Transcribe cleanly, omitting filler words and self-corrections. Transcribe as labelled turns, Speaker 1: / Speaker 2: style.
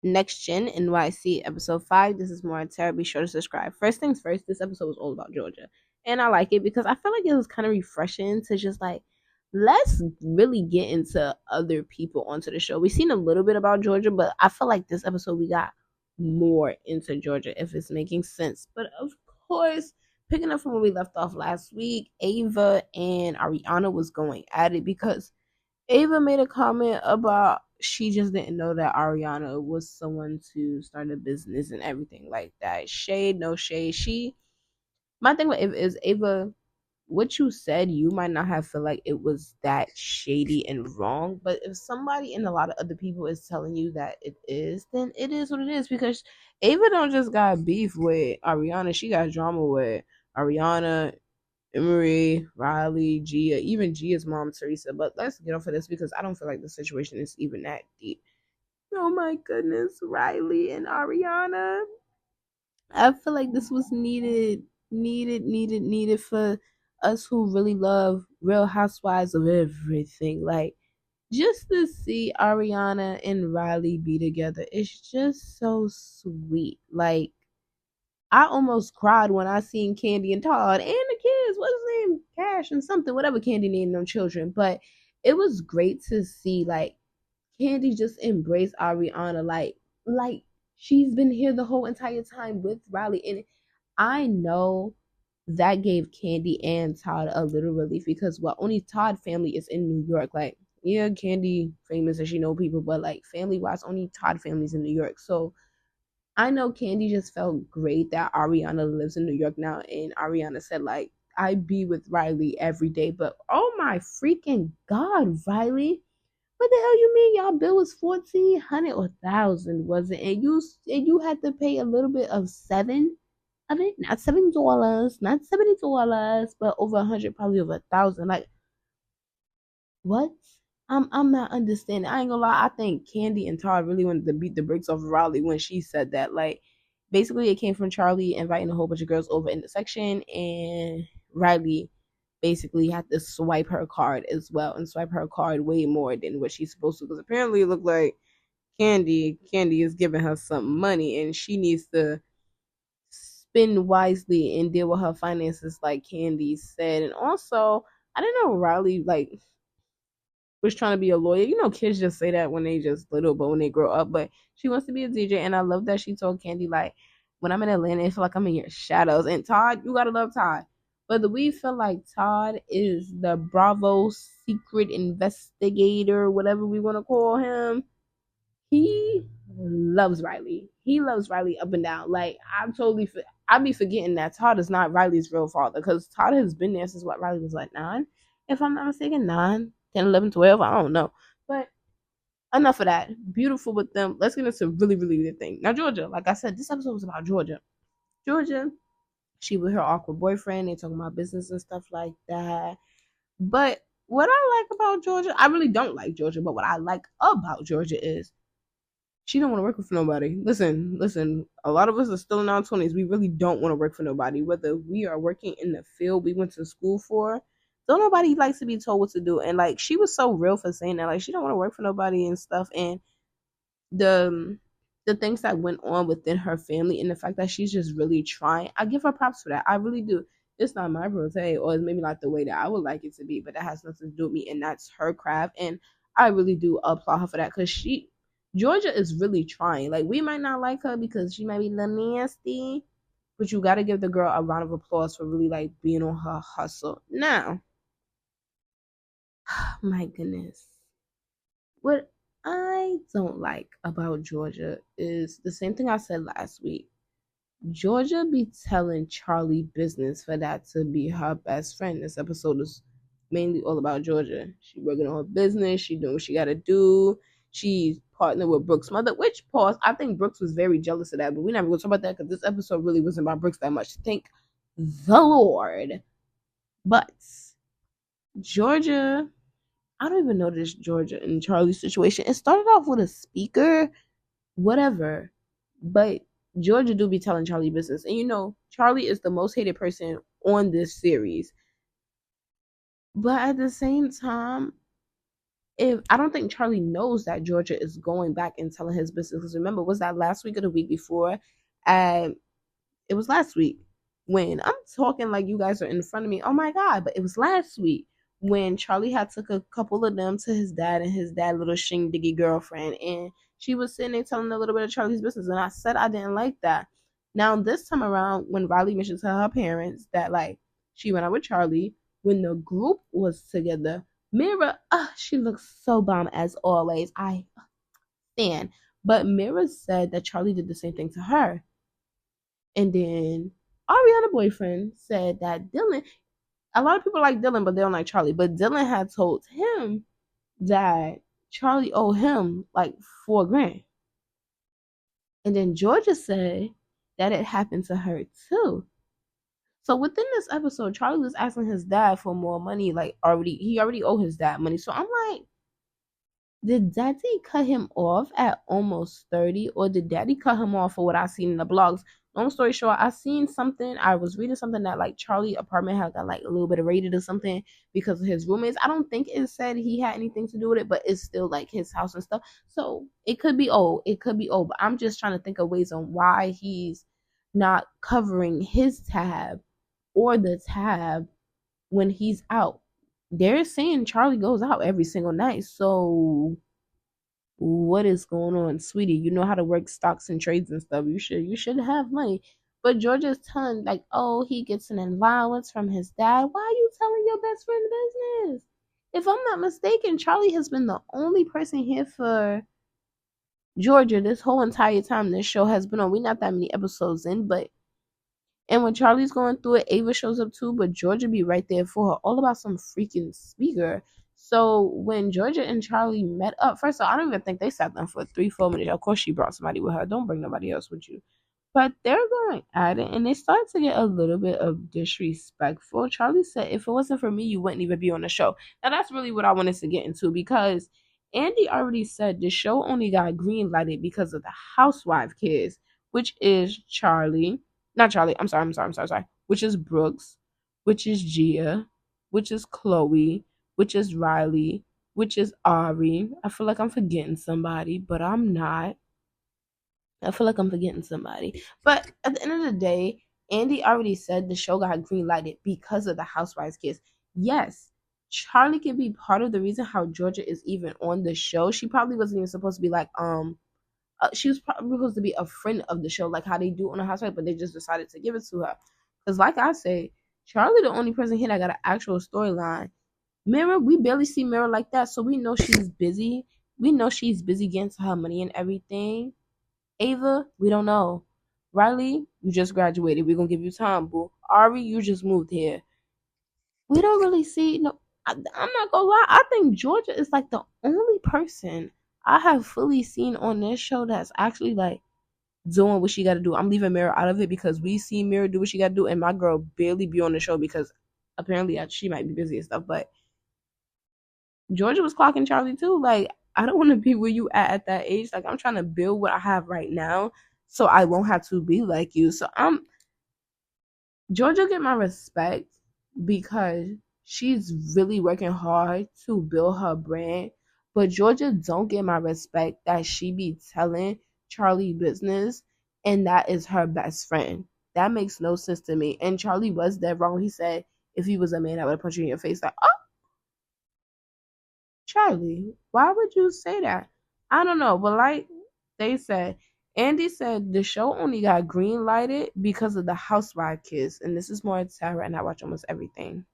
Speaker 1: Next Gen NYC episode 5. This is more Tara. Be sure to subscribe. First things first, this episode was all about Georgia. And I like it because I feel like it was kind of refreshing to just like let's really get into other people onto the show. We've seen a little bit about Georgia, but I feel like this episode we got more into Georgia if it's making sense. But of course, picking up from where we left off last week, Ava and Ariana was going at it because Ava made a comment about she just didn't know that Ariana was someone to start a business and everything like that. Shade, no shade. My thing with Ava is Ava, what you said, you might not have feel like it was that shady and wrong, but if somebody and a lot of other people is telling you that it is, then it is what it is. Because Ava don't just got beef with Ariana, she got drama with Ariana, Emery, Riley, Gia, even Gia's mom, Teresa. But let's get off of this because I don't feel like the situation is even that deep. Oh my goodness, Riley and Ariana. I feel like this was needed for us who really love Real Housewives of everything. Like, just to see Ariana and Riley be together, it's just so sweet. Like, I almost cried when I seen Candy and Todd and the kids. What's his name? Cash and something, whatever Candy named them children. But it was great to see like Candy just embrace Ariana like she's been here the whole entire time with Riley. And I know that gave Candy and Todd a little relief because only Todd family is in New York. Like, yeah, Candy famous and she know people, but like family wise, only Todd family's in New York. So I know Candy just felt great that Ariana lives in New York now, and Ariana said like I be with Riley every day. But oh my freaking god, Riley, what the hell you mean? Y'all bill was 1,400 or 1,000, was it? And you had to pay a little bit of seven of it, not $7, not $70, but over 100, probably over 1,000. Like what? I'm not understanding. I ain't gonna lie. I think Candy and Todd really wanted to beat the brakes off of Riley when she said that. Like, basically, it came from Charlie inviting a whole bunch of girls over in the section, and Riley basically had to swipe her card as well and swipe her card way more than what she's supposed to. Because apparently, it looked like Candy is giving her some money, and she needs to spend wisely and deal with her finances, like Candy said. And also, I didn't know Riley like was trying to be a lawyer. You know, kids just say that when they just little, but when they grow up. But she wants to be a DJ, and I love that she told Candy like, when I'm in Atlanta, I feel like I'm in your shadows. And Todd, you gotta love Todd. But we feel like Todd is the Bravo secret investigator, whatever we want to call him. He loves Riley. He loves Riley up and down. Like I be forgetting that Todd is not Riley's real father because Todd has been there since what Riley was like 9, if I'm not mistaken, 9, 10, 11, 12. I don't know, but enough of that. Beautiful with them. Let's get into really, really good thing. Now Georgia, like I said, this episode was about Georgia. Georgia, she with her awkward boyfriend. They talking about business and stuff like that. But what I like about Georgia, I really don't like Georgia, but what I like about Georgia is she don't want to work with nobody. Listen. A lot of us are still in our 20s. We really don't want to work for nobody. Whether we are working in the field we went to school for, don't nobody likes to be told what to do. And like she was so real for saying that. Like she don't want to work for nobody and stuff. And the the things that went on within her family and the fact that she's just really trying, I give her props for that. I really do. It's not my forte, or it's maybe not the way that I would like it to be, but that has nothing to do with me, and that's her craft. And I really do applaud her for that because Georgia is really trying. Like we might not like her because she might be a little nasty, but you got to give the girl a round of applause for really like being on her hustle. Now, my goodness, what I don't like about Georgia is the same thing I said last week. Georgia be telling Charlie business for that to be her best friend. This episode is mainly all about Georgia. She working on her business. She doing what she got to do. She's partnered with Brooks' mother, which pause. I think Brooks was very jealous of that, but we're not going to talk about that because this episode really wasn't about Brooks that much. Thank the Lord. But Georgia, I don't even know this Georgia and Charlie's situation. It started off with a speaker, whatever, but Georgia do be telling Charlie business. And you know, Charlie is the most hated person on this series. But at the same time, if I don't think Charlie knows that Georgia is going back and telling his business. Because remember, was that last week or the week before? And it was last week when I'm talking like you guys are in front of me. Oh my god! But it was last week when Charlie had took a couple of them to his dad and his dad little shindiggy girlfriend, and she was sitting there telling a little bit of Charlie's business, and I said I didn't like that. Now this time around, when Riley mentioned to her parents that like she went out with Charlie when the group was together, Mira, she looks so bomb as always. I stand, but Mira said that Charlie did the same thing to her. And then Ariana boyfriend said that Dylan, a lot of people like Dylan, but they don't like Charlie. But Dylan had told him that Charlie owed him like 4 grand. And then Georgia said that it happened to her too. So within this episode, Charlie was asking his dad for more money, like he already owed his dad money. So I'm like, did daddy cut him off at almost 30, or did daddy cut him off for what I seen in the blogs? Long story short, I seen something, I was reading something that like Charlie apartment had got like a little bit of rated or something because of his roommates. I don't think it said he had anything to do with it, but it's still like his house and stuff. So it could be old. It could be old. But I'm just trying to think of ways on why he's not covering his tab or the tab when he's out. They're saying Charlie goes out every single night. So what is going on, sweetie? You know how to work stocks and trades and stuff. You should have money. But Georgia's telling like, oh, he gets an allowance from his dad. Why are you telling your best friend business? If I'm not mistaken, Charlie has been the only person here for Georgia this whole entire time this show has been on. We not that many episodes in, but and when Charlie's going through it, Ava shows up too, but Georgia be right there for her, all about some freaking speaker. So when Georgia and Charlie met up, first of all, I don't even think they sat down for 3, 4 minutes. Of course, she brought somebody with her. Don't bring nobody else with you. But they're going at it, and they start to get a little bit of disrespectful. Charlie said, if it wasn't for me, you wouldn't even be on the show. Now, that's really what I wanted to get into because Andy already said the show only got green lighted because of the housewife kids, which is Charlie. Not Charlie. I'm sorry. Which is Brooks, which is Gia, which is Chloe, which is Riley, which is Ari. I feel like I'm forgetting somebody, but I'm not. I feel like I'm forgetting somebody. But at the end of the day, Andy already said the show got green lighted because of the Housewives kids. Yes, Charlie could be part of the reason how Georgia is even on the show. She probably wasn't even supposed to be like she was probably supposed to be a friend of the show, like how they do on the Housewives, but they just decided to give it to her. Because like I say, Charlie the only person here that got an actual storyline. Mira, we barely see Mira like that, so we know she's busy. We know she's busy getting to her money and everything. Ava, we don't know. Riley, you just graduated. We're gonna give you time, boo. Ari, you just moved here. We don't really see no. I'm not gonna lie. I think Georgia is like the only person I have fully seen on this show that's actually like doing what she got to do. I'm leaving Mira out of it because we see Mira do what she got to do, and my girl barely be on the show because apparently she might be busy and stuff. But Georgia was clocking Charlie too. Like, I don't want to be where you at that age. Like, I'm trying to build what I have right now so I won't have to be like you. So Georgia get my respect because she's really working hard to build her brand. But Georgia don't get my respect that she be telling Charlie business and that is her best friend. That makes no sense to me. And Charlie was dead wrong. He said if he was a man, I would punch you in your face. Like, oh, Charlie, why would you say that? I don't know, but like they said, Andy said the show only got green lighted because of the housewife kids, and this is more Tara, and I watch almost everything.